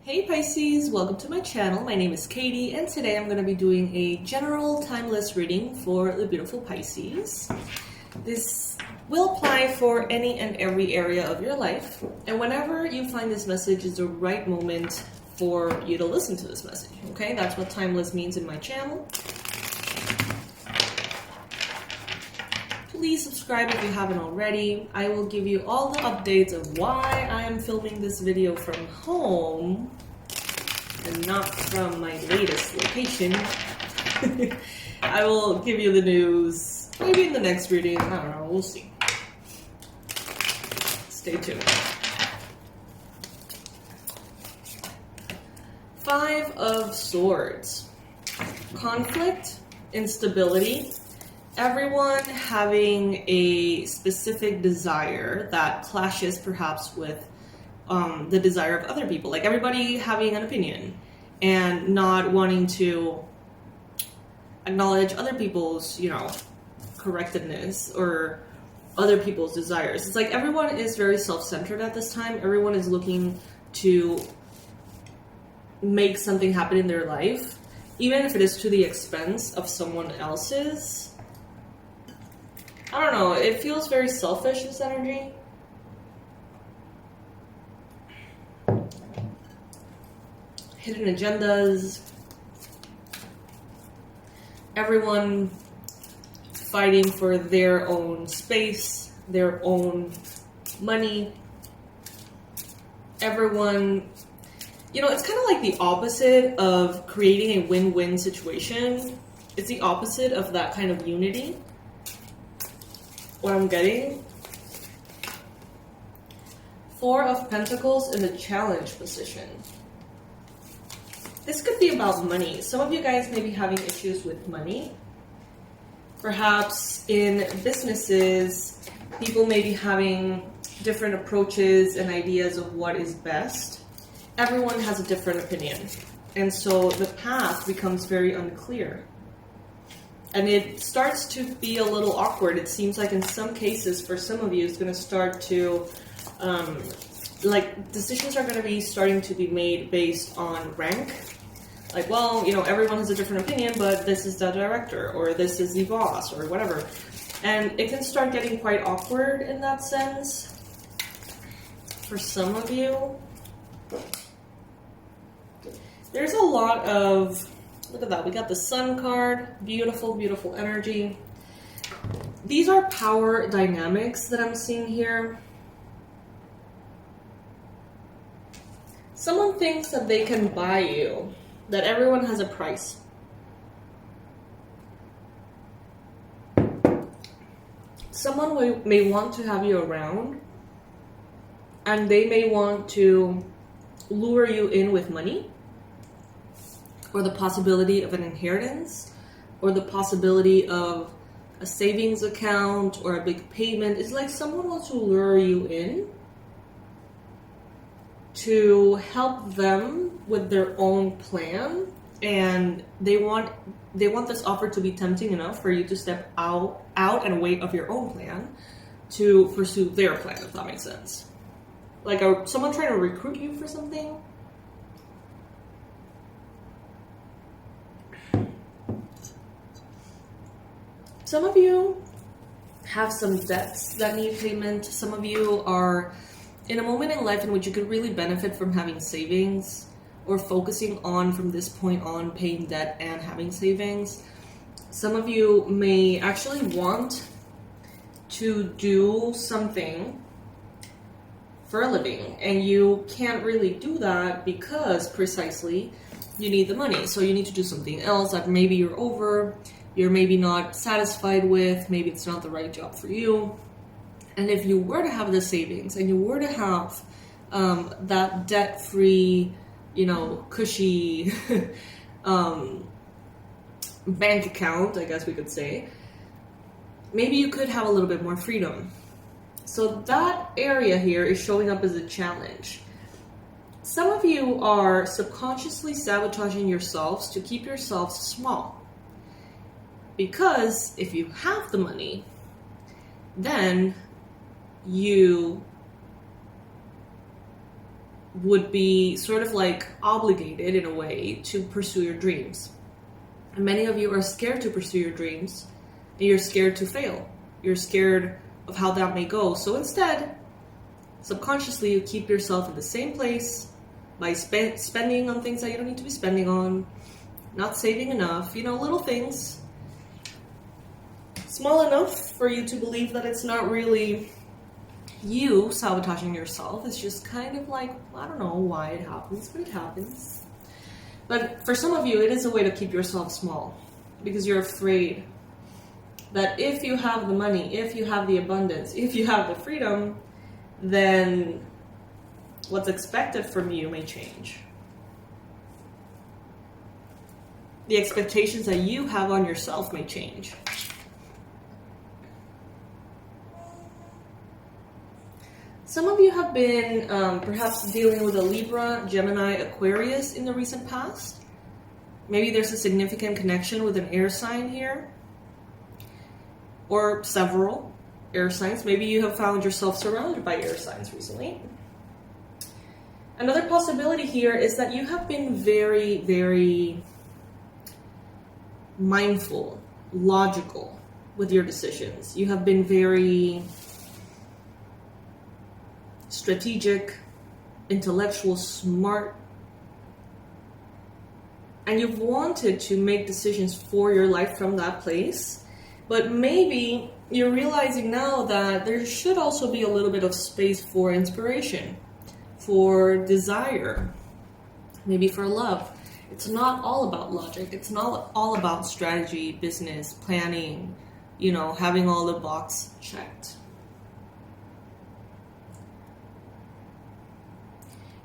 Hey Pisces, welcome to my channel. My name is Katie and today I'm going to be doing a general timeless reading for the beautiful Pisces. This will apply for any and every area of your life, and whenever you find this message is the right moment for you to listen to this message, okay? That's what timeless means in my channel. Please subscribe if you haven't already. I will give you all the updates of why I am filming this video from home and not from my latest location. I will give you the news maybe in the next reading. I don't know, we'll see. Stay tuned. Five of Swords. Conflict, instability, everyone having a specific desire that clashes perhaps with the desire of other people. Like everybody having an opinion and not wanting to acknowledge other people's, correctedness or other people's desires. It's like everyone is very self-centered at this time. Everyone is looking to make something happen in their life, even if it is to the expense of someone else's. I don't know, it feels very selfish, this energy. Hidden agendas. Everyone fighting for their own space, their own money. Everyone, it's kind of like the opposite of creating a win-win situation. It's the opposite of that kind of unity. What I'm getting. Four of Pentacles in the challenge position. This could be about money. Some of you guys may be having issues with money. Perhaps in businesses, people may be having different approaches and ideas of what is best. Everyone has a different opinion. And so the path becomes very unclear. And it starts to be a little awkward. It seems like in some cases, for some of you, it's going to start to, decisions are going to be starting to be made based on rank. Like, well, everyone has a different opinion, but this is the director, or this is the boss, or whatever. And it can start getting quite awkward in that sense. For some of you, there's a lot of... Look at that, we got the Sun card. Beautiful, beautiful energy. These are power dynamics that I'm seeing here. Someone thinks that they can buy you, that everyone has a price. Someone may want to have you around, and they may want to lure you in with money, or the possibility of an inheritance, or the possibility of a savings account, or a big payment. It's like someone wants to lure you in to help them with their own plan, and they want this offer to be tempting enough for you to step out and away of your own plan to pursue their plan, if that makes sense. Like someone trying to recruit you for something. Some of you have some debts that need payment. Some of you are in a moment in life in which you could really benefit from having savings, or focusing on, from this point on, paying debt and having savings. Some of you may actually want to do something for a living, and you can't really do that because precisely you need the money. So you need to do something else that maybe you're maybe not satisfied with, maybe it's not the right job for you. And if you were to have the savings and you were to have that debt-free, cushy bank account, I guess we could say, maybe you could have a little bit more freedom. So that area here is showing up as a challenge. Some of you are subconsciously sabotaging yourselves to keep yourselves small. Because if you have the money, then you would be sort of like obligated in a way to pursue your dreams. And many of you are scared to pursue your dreams, and you're scared to fail. You're scared of how that may go. So instead, subconsciously, you keep yourself in the same place by spending on things that you don't need to be spending on, not saving enough, little things. Small enough for you to believe that it's not really you sabotaging yourself. It's just kind of like, I don't know why it happens, but it happens. But for some of you, it is a way to keep yourself small, because you're afraid that if you have the money, if you have the abundance, if you have the freedom, then what's expected from you may change. The expectations that you have on yourself may change. Some of you have been perhaps dealing with a Libra, Gemini, Aquarius in the recent past. Maybe there's a significant connection with an air sign here, or several air signs. Maybe you have found yourself surrounded by air signs recently. Another possibility here is that you have been very, very mindful, logical with your decisions. You have been very strategic, intellectual, smart, and you've wanted to make decisions for your life from that place, but maybe you're realizing now that there should also be a little bit of space for inspiration, for desire, maybe for love. It's not all about logic. It's not all about strategy, business, planning, having all the boxes checked.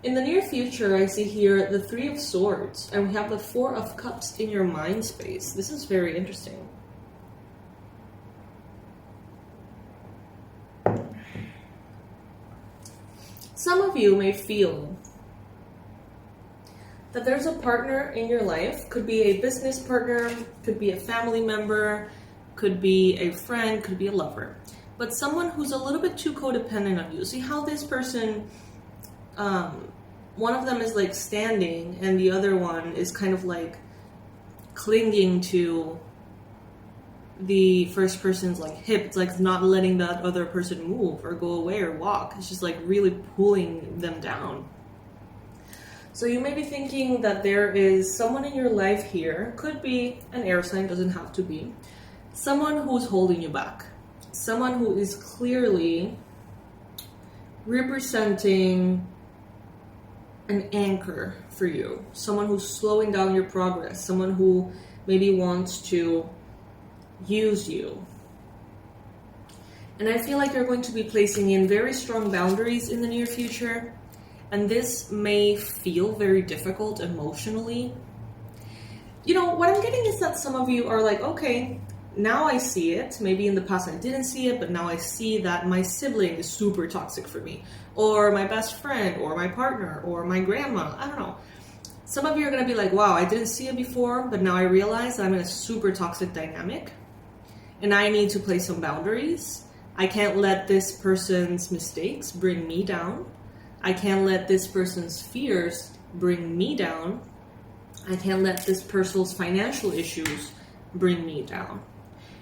In the near future, I see here the 3 of Swords, and we have the 4 of Cups in your mind space. This is very interesting. Some of you may feel that there's a partner in your life, could be a business partner, could be a family member, could be a friend, could be a lover, but someone who's a little bit too codependent on you. See how this person, one of them is like standing and the other one is kind of like clinging to the first person's like hip. It's like not letting that other person move or go away or walk. It's just like really pulling them down. So you may be thinking that there is someone in your life here, could be an air sign, doesn't have to be, someone who's holding you back, someone who is clearly representing an anchor for you, someone who's slowing down your progress, someone who maybe wants to use you. And I feel like you're going to be placing in very strong boundaries in the near future, and this may feel very difficult emotionally. What I'm getting is that some of you are like, okay, now I see it. Maybe in the past I didn't see it, but now I see that my sibling is super toxic for me, or my best friend, or my partner, or my grandma. I don't know. Some of you are going to be like, wow, I didn't see it before, but now I realize I'm in a super toxic dynamic, and I need to place some boundaries. I can't let this person's mistakes bring me down. I can't let this person's fears bring me down. I can't let this person's financial issues bring me down.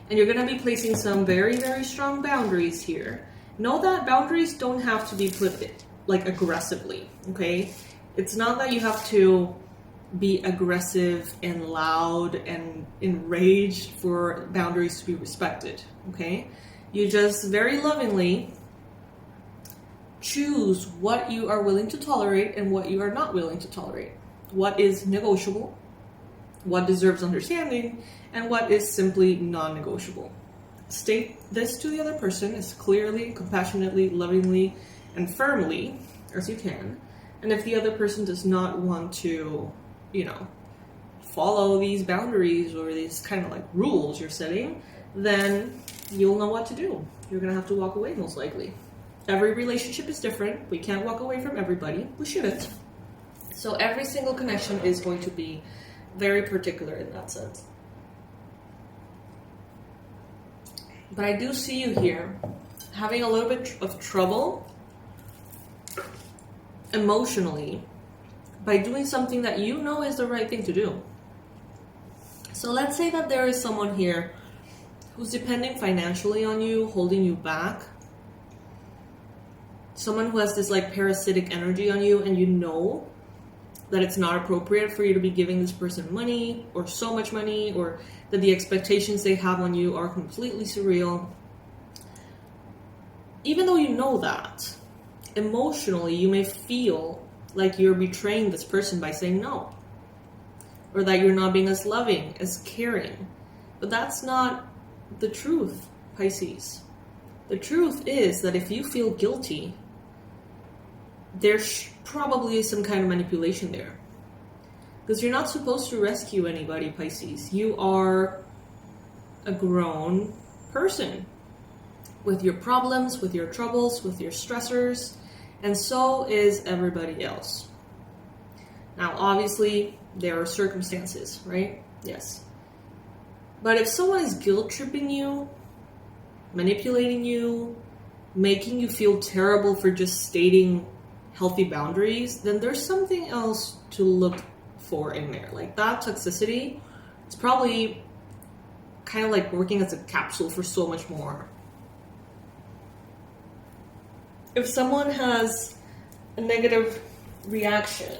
And you're going to be placing some very, very strong boundaries here. Know that boundaries don't have to be put like aggressively, okay? It's not that you have to be aggressive and loud and enraged for boundaries to be respected, okay? You just very lovingly choose what you are willing to tolerate and what you are not willing to tolerate. What is negotiable, what deserves understanding, and what is simply non-negotiable. State this to the other person as clearly, compassionately, lovingly, and firmly as you can. And if the other person does not want to, follow these boundaries or these kind of like rules you're setting, then you'll know what to do. You're going to have to walk away most likely. Every relationship is different. We can't walk away from everybody. We shouldn't. So every single connection is going to be very particular in that sense. But I do see you here having a little bit of trouble emotionally by doing something that you know is the right thing to do. So let's say that there is someone here who's depending financially on you, holding you back. Someone who has this like parasitic energy on you, and you know that it's not appropriate for you to be giving this person money or so much money, or that the expectations they have on you are completely surreal. Even though you know that, emotionally you may feel like you're betraying this person by saying no, or that you're not being as loving, as caring. But that's not the truth, Pisces. The truth is that if you feel guilty, there's probably some kind of manipulation there. Because you're not supposed to rescue anybody, Pisces. You are a grown person with your problems, with your troubles, with your stressors, and so is everybody else. Now, obviously, there are circumstances, right? Yes. But if someone is guilt-tripping you, manipulating you, making you feel terrible for just stating healthy boundaries, then there's something else to look for in there. Like that toxicity, it's probably kind of like working as a capsule for so much more. If someone has a negative reaction,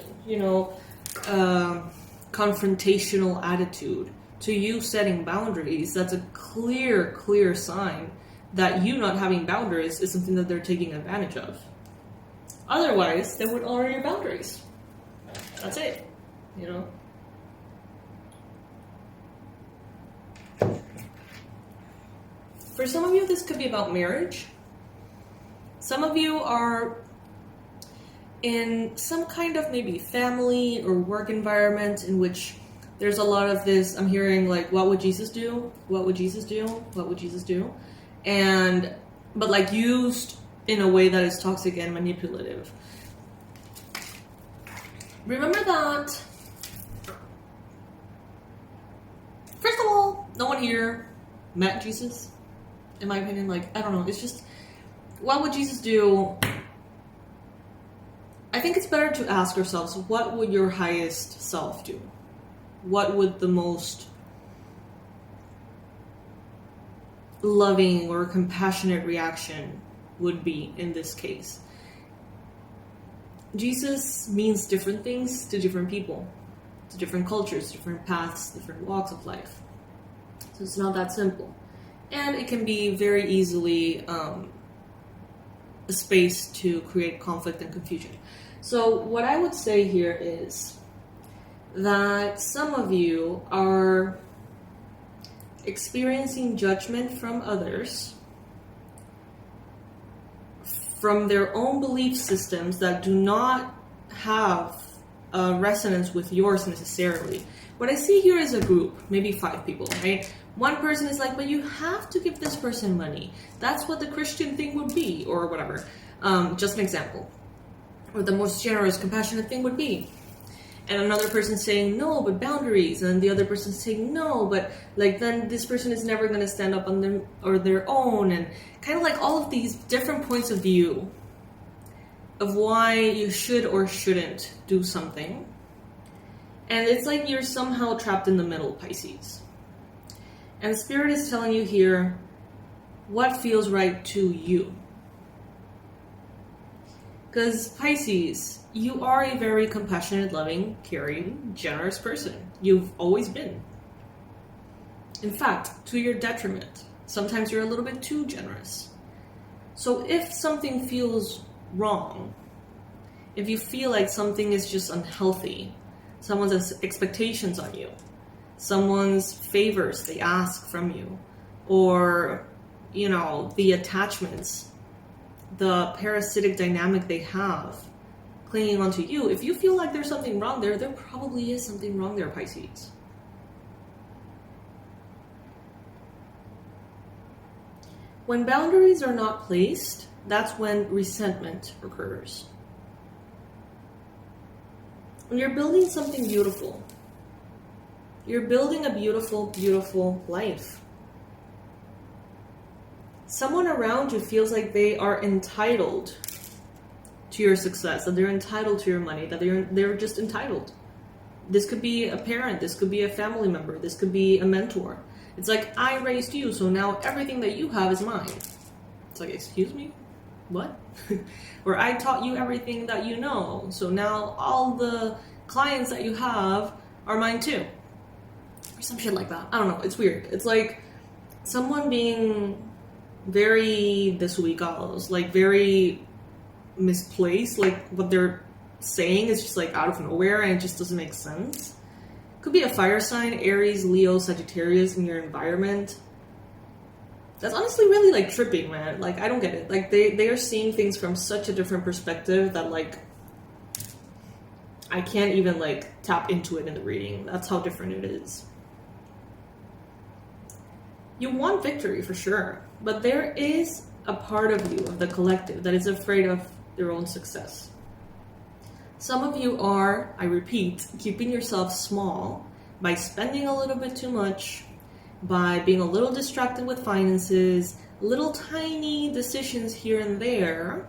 confrontational attitude to you setting boundaries, that's a clear sign that you not having boundaries is something that they're taking advantage of. Otherwise, they would honor your boundaries. That's it, For some of you, this could be about marriage. Some of you are in some kind of maybe family or work environment in which there's a lot of this, I'm hearing like, what would Jesus do? What would Jesus do? What would Jesus do? But like used in a way that is toxic and manipulative. Remember that, first of all, no one here met Jesus, in my opinion. Like, I don't know, it's just, what would Jesus do? I think it's better to ask ourselves, what would your highest self do? What would the most loving or compassionate reaction would be in this case? Jesus means different things to different people, to different cultures, different paths, different walks of life. So it's not that simple. And it can be very easily a space to create conflict and confusion. So what I would say here is that some of you are experiencing judgment from others, from their own belief systems that do not have a resonance with yours necessarily. What I see here is a group, maybe 5 people, right? One person is like, but you have to give this person money. That's what the Christian thing would be, or whatever. Just an example. Or the most generous, compassionate thing would be. And another person saying, no, but boundaries. And the other person saying, no, but like then this person is never going to stand up on them or their own. And kind of like all of these different points of view of why you should or shouldn't do something. And it's like you're somehow trapped in the middle, Pisces. And Spirit is telling you here what feels right to you. Because Pisces, you are a very compassionate, loving, caring, generous person. You've always been. In fact, to your detriment. Sometimes you're a little bit too generous. So if something feels wrong, if you feel like something is just unhealthy, someone's expectations on you, someone's favors they ask from you, or, the attachments, the parasitic dynamic they have clinging onto you, if you feel like there's something wrong there, there probably is something wrong there, Pisces. When boundaries are not placed, that's when resentment occurs. When you're building something beautiful, you're building a beautiful, beautiful life. Someone around you feels like they are entitled to your success, that they're entitled to your money, that they're just entitled. This could be a parent, this could be a family member, this could be a mentor. It's like, I raised you, so now everything that you have is mine. It's like, excuse me? What? Or I taught you everything that you know, so now all the clients that you have are mine too. Or some shit like that. I don't know, it's weird. It's like someone being very desubicados, like very misplaced, like what they're saying is just like out of nowhere and it just doesn't make sense. Could be a fire sign, Aries, Leo, Sagittarius in your environment. That's honestly really like tripping, man. Like, I don't get it. Like, they are seeing things from such a different perspective that like I can't even like tap into it in the reading. That's how different it is. You want victory for sure, but there is a part of you, of the collective, that is afraid of their own success. Some of you are, I repeat, keeping yourself small by spending a little bit too much, by being a little distracted with finances, little tiny decisions here and there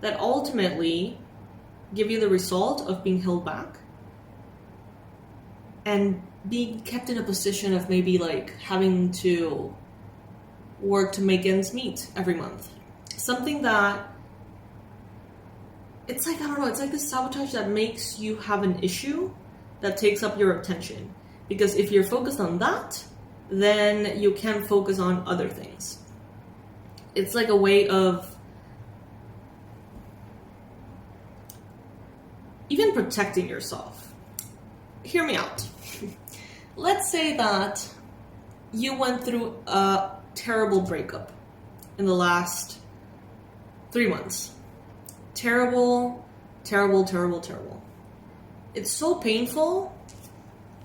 that ultimately give you the result of being held back and being kept in a position of maybe like having to work to make ends meet every month. Something that, it's like, I don't know, it's like this sabotage that makes you have an issue that takes up your attention. Because if you're focused on that, then you can focus on other things. It's like a way of even protecting yourself. Hear me out. Let's say that you went through a terrible breakup in the last 3 months. Terrible, terrible, terrible, terrible. It's so painful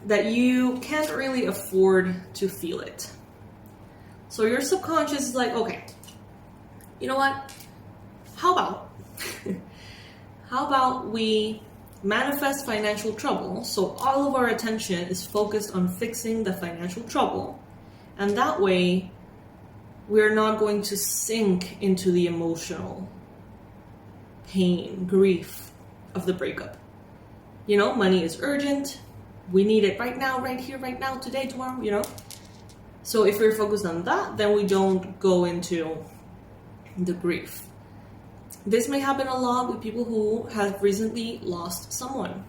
that you can't really afford to feel it. So your subconscious is like, okay, you know what? How about we manifest financial trouble, so all of our attention is focused on fixing the financial trouble, and that way we're not going to sink into the emotional pain, grief of the breakup. You know, money is urgent. We need it right now, right here, right now, today, tomorrow, you know? So if we're focused on that, then we don't go into the grief. This may happen a lot with people who have recently lost someone.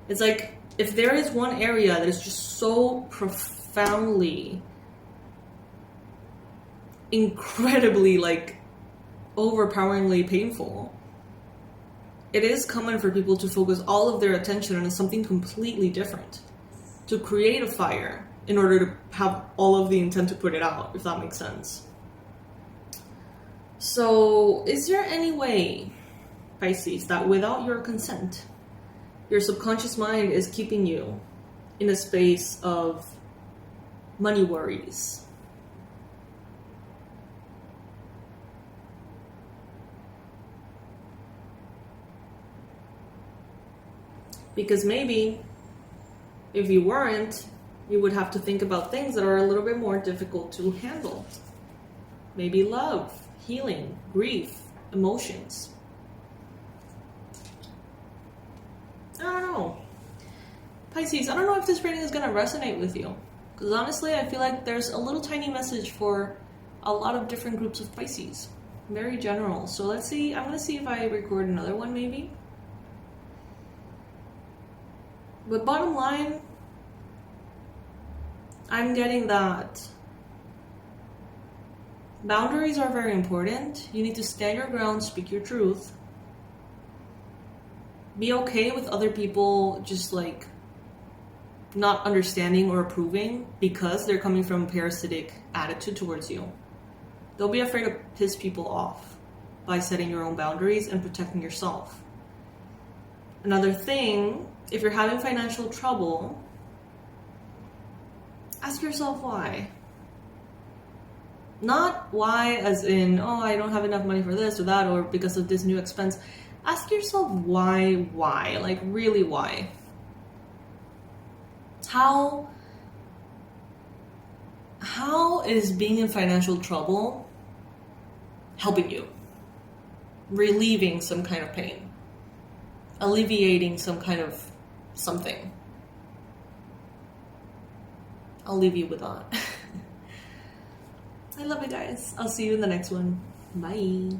It's like, if there is one area that is just so profoundly, incredibly, like, overpoweringly painful, it is common for people to focus all of their attention on something completely different, to create a fire in order to have all of the intent to put it out, if that makes sense. So, is there any way, Pisces, that without your consent, your subconscious mind is keeping you in a space of money worries? Because maybe if you weren't, you would have to think about things that are a little bit more difficult to handle. Maybe love, healing, grief, emotions. I don't know. Pisces, I don't know if this reading is going to resonate with you. Because honestly, I feel like there's a little tiny message for a lot of different groups of Pisces. Very general. So let's see. I'm going to see if I record another one maybe. But bottom line, I'm getting that boundaries are very important. You need to stand your ground, speak your truth. Be okay with other people just like not understanding or approving because they're coming from a parasitic attitude towards you. Don't be afraid to piss people off by setting your own boundaries and protecting yourself. Another thing, if you're having financial trouble, ask yourself why. Not why as in, oh, I don't have enough money for this or that, or because of this new expense. Ask yourself why, like really why. How is being in financial trouble helping you? relieving some kind of pain, alleviating some kind of something. I'll leave you with that. I love you guys. I'll see you in the next one. Bye.